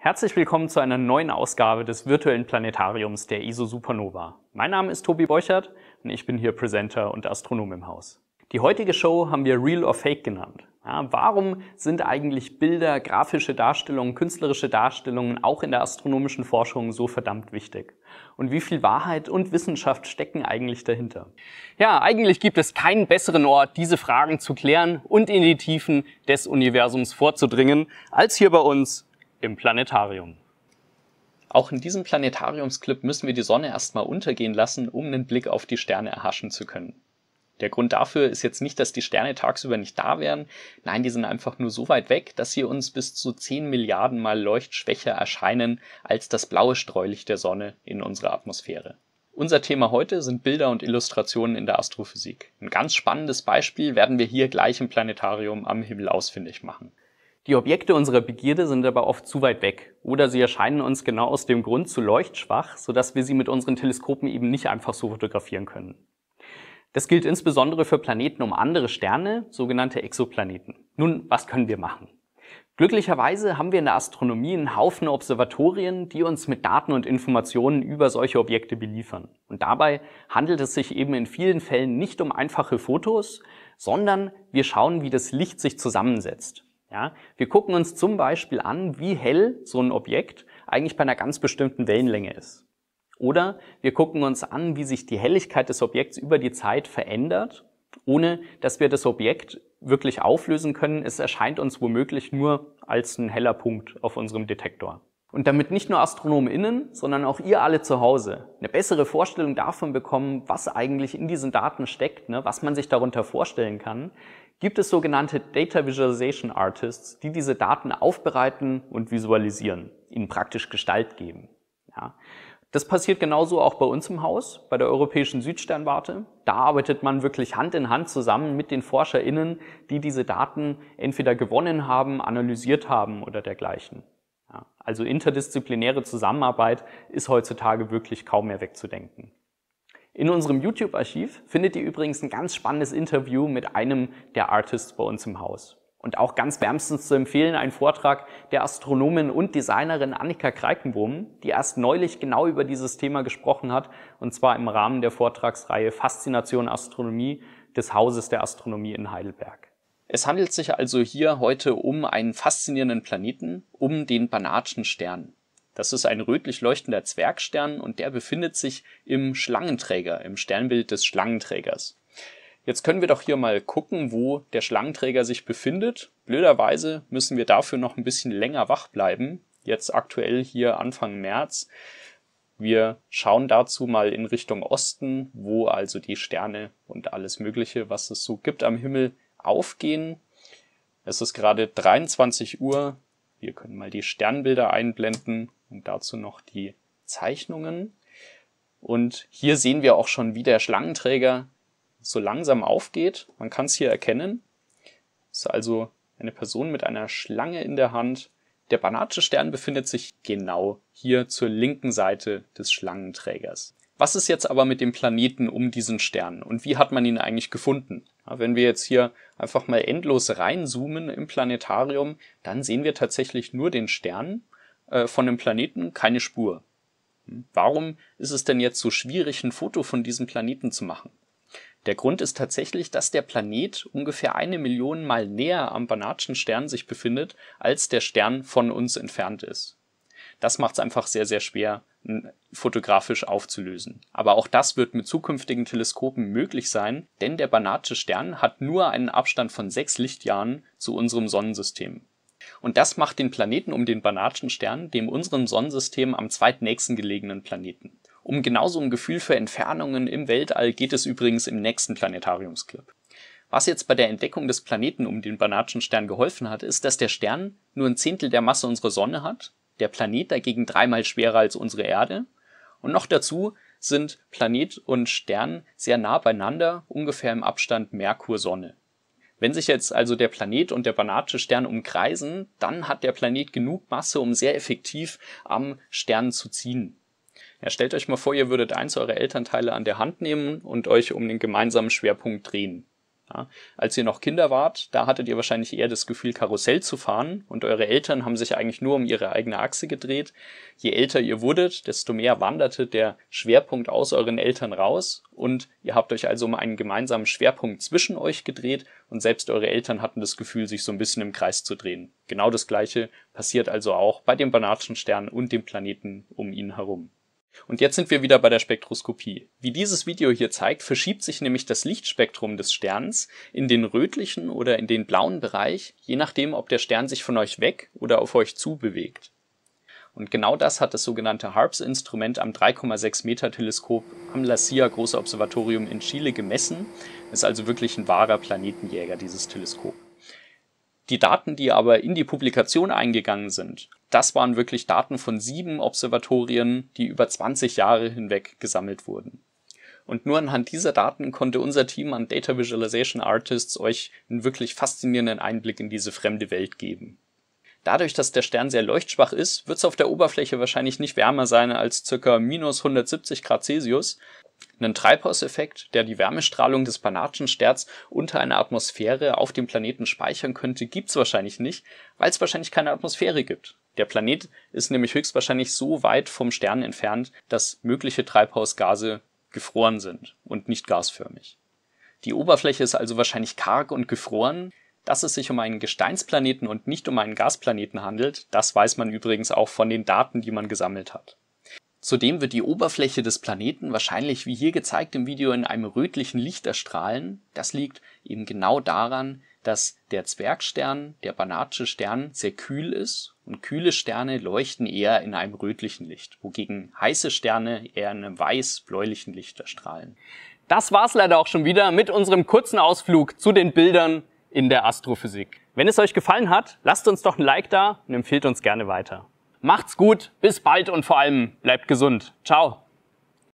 Herzlich willkommen zu einer neuen Ausgabe des virtuellen Planetariums der ESO Supernova. Mein Name ist Tobi Borchert und ich bin hier Presenter und Astronom im Haus. Die heutige Show haben wir Real or Fake genannt. Ja, warum sind eigentlich Bilder, grafische Darstellungen, künstlerische Darstellungen auch in der astronomischen Forschung so verdammt wichtig? Und wie viel Wahrheit und Wissenschaft stecken eigentlich dahinter? Ja, eigentlich gibt es keinen besseren Ort, diese Fragen zu klären und in die Tiefen des Universums vorzudringen, als hier bei uns im Planetarium. Auch in diesem Planetariumsclip müssen wir die Sonne erstmal untergehen lassen, um einen Blick auf die Sterne erhaschen zu können. Der Grund dafür ist jetzt nicht, dass die Sterne tagsüber nicht da wären. Nein, die sind einfach nur so weit weg, dass sie uns bis zu 10 Milliarden Mal leuchtschwächer erscheinen als das blaue Streulicht der Sonne in unserer Atmosphäre. Unser Thema heute sind Bilder und Illustrationen in der Astrophysik. Ein ganz spannendes Beispiel werden wir hier gleich im Planetarium am Himmel ausfindig machen. Die Objekte unserer Begierde sind aber oft zu weit weg oder sie erscheinen uns genau aus dem Grund zu leuchtschwach, sodass wir sie mit unseren Teleskopen eben nicht einfach so fotografieren können. Das gilt insbesondere für Planeten um andere Sterne, sogenannte Exoplaneten. Nun, was können wir machen? Glücklicherweise haben wir in der Astronomie einen Haufen Observatorien, die uns mit Daten und Informationen über solche Objekte beliefern. Und dabei handelt es sich eben in vielen Fällen nicht um einfache Fotos, sondern wir schauen, wie das Licht sich zusammensetzt. Ja, wir gucken uns zum Beispiel an, wie hell so ein Objekt eigentlich bei einer ganz bestimmten Wellenlänge ist. Oder wir gucken uns an, wie sich die Helligkeit des Objekts über die Zeit verändert, ohne dass wir das Objekt wirklich auflösen können. Es erscheint uns womöglich nur als ein heller Punkt auf unserem Detektor. Und damit nicht nur AstronomInnen, sondern auch ihr alle zu Hause eine bessere Vorstellung davon bekommen, was eigentlich in diesen Daten steckt, was man sich darunter vorstellen kann, gibt es sogenannte Data Visualization Artists, die diese Daten aufbereiten und visualisieren, ihnen praktisch Gestalt geben. Ja. Das passiert genauso auch bei uns im Haus, bei der Europäischen Südsternwarte. Da arbeitet man wirklich Hand in Hand zusammen mit den ForscherInnen, die diese Daten entweder gewonnen haben, analysiert haben oder dergleichen. Ja, also interdisziplinäre Zusammenarbeit ist heutzutage wirklich kaum mehr wegzudenken. In unserem YouTube-Archiv findet ihr übrigens ein ganz spannendes Interview mit einem der Artists bei uns im Haus. Und auch ganz wärmstens zu empfehlen, ein Vortrag der Astronomin und Designerin Annika Kreikenbohm, die erst neulich genau über dieses Thema gesprochen hat, und zwar im Rahmen der Vortragsreihe Faszination Astronomie des Hauses der Astronomie in Heidelberg. Es handelt sich also hier heute um einen faszinierenden Planeten, um den Banatschen Stern. Das ist ein rötlich leuchtender Zwergstern und der befindet sich im Schlangenträger, im Sternbild des Schlangenträgers. Jetzt können wir doch hier mal gucken, wo der Schlangenträger sich befindet. Blöderweise müssen wir dafür noch ein bisschen länger wach bleiben. Jetzt aktuell hier Anfang März. Wir schauen dazu mal in Richtung Osten, wo also die Sterne und alles Mögliche, was es so gibt am Himmel, aufgehen. Es ist gerade 23 Uhr. Wir können mal die Sternbilder einblenden und dazu noch die Zeichnungen. Und hier sehen wir auch schon, wie der Schlangenträger so langsam aufgeht. Man kann es hier erkennen. Das ist also eine Person mit einer Schlange in der Hand. Der Banatschen Stern befindet sich genau hier zur linken Seite des Schlangenträgers. Was ist jetzt aber mit dem Planeten um diesen Stern und wie hat man ihn eigentlich gefunden? Ja, wenn wir jetzt hier einfach mal endlos reinzoomen im Planetarium, dann sehen wir tatsächlich nur den Stern, von dem Planeten keine Spur. Warum ist es denn jetzt so schwierig, ein Foto von diesem Planeten zu machen? Der Grund ist tatsächlich, dass der Planet ungefähr 1 Million Mal näher am Banatschen Stern sich befindet, als der Stern von uns entfernt ist. Das macht es einfach sehr, sehr schwer, fotografisch aufzulösen. Aber auch das wird mit zukünftigen Teleskopen möglich sein, denn der Banatsche Stern hat nur einen Abstand von 6 Lichtjahren zu unserem Sonnensystem. Und das macht den Planeten um den Banatschen Stern dem unserem Sonnensystem am zweitnächsten gelegenen Planeten. Um genauso ein Gefühl für Entfernungen im Weltall geht es übrigens im nächsten Planetariumsclip. Was jetzt bei der Entdeckung des Planeten um den Banatschen Stern geholfen hat, ist, dass der Stern nur 1/10 der Masse unserer Sonne hat, der Planet dagegen 3-mal schwerer als unsere Erde und noch dazu sind Planet und Stern sehr nah beieinander, ungefähr im Abstand Merkur-Sonne. Wenn sich jetzt also der Planet und der Banatsche Stern umkreisen, dann hat der Planet genug Masse, um sehr effektiv am Stern zu ziehen. Ja, stellt euch mal vor, ihr würdet eins eurer Elternteile an der Hand nehmen und euch um den gemeinsamen Schwerpunkt drehen. Ja, als ihr noch Kinder wart, da hattet ihr wahrscheinlich eher das Gefühl, Karussell zu fahren und eure Eltern haben sich eigentlich nur um ihre eigene Achse gedreht. Je älter ihr wurdet, desto mehr wanderte der Schwerpunkt aus euren Eltern raus und ihr habt euch also um einen gemeinsamen Schwerpunkt zwischen euch gedreht und selbst eure Eltern hatten das Gefühl, sich so ein bisschen im Kreis zu drehen. Genau das Gleiche passiert also auch bei dem Banatschen Stern und dem Planeten um ihn herum. Und jetzt sind wir wieder bei der Spektroskopie. Wie dieses Video hier zeigt, verschiebt sich nämlich das Lichtspektrum des Sterns in den rötlichen oder in den blauen Bereich, je nachdem, ob der Stern sich von euch weg oder auf euch zu bewegt. Und genau das hat das sogenannte HARPS-Instrument am 3,6 Meter Teleskop am La Silla Große Observatorium in Chile gemessen. Ist also wirklich ein wahrer Planetenjäger, dieses Teleskop. Die Daten, die aber in die Publikation eingegangen sind, das waren wirklich Daten von 7 Observatorien, die über 20 Jahre hinweg gesammelt wurden. Und nur anhand dieser Daten konnte unser Team an Data Visualization Artists euch einen wirklich faszinierenden Einblick in diese fremde Welt geben. Dadurch, dass der Stern sehr leuchtschwach ist, wird es auf der Oberfläche wahrscheinlich nicht wärmer sein als ca. -170 Grad Celsius. Einen Treibhauseffekt, der die Wärmestrahlung des Banatschen Sterns unter einer Atmosphäre auf dem Planeten speichern könnte, gibt's wahrscheinlich nicht, weil es wahrscheinlich keine Atmosphäre gibt. Der Planet ist nämlich höchstwahrscheinlich so weit vom Stern entfernt, dass mögliche Treibhausgase gefroren sind und nicht gasförmig. Die Oberfläche ist also wahrscheinlich karg und gefroren. Dass es sich um einen Gesteinsplaneten und nicht um einen Gasplaneten handelt, das weiß man übrigens auch von den Daten, die man gesammelt hat. Zudem wird die Oberfläche des Planeten wahrscheinlich, wie hier gezeigt im Video, in einem rötlichen Licht erstrahlen. Das liegt eben genau daran, dass der Zwergstern, der Banatsche Stern, sehr kühl ist und kühle Sterne leuchten eher in einem rötlichen Licht, wogegen heiße Sterne eher in einem weiß-bläulichen Licht erstrahlen. Das war's leider auch schon wieder mit unserem kurzen Ausflug zu den Bildern in der Astrophysik. Wenn es euch gefallen hat, lasst uns doch ein Like da und empfehlt uns gerne weiter. Macht's gut, bis bald und vor allem bleibt gesund. Ciao!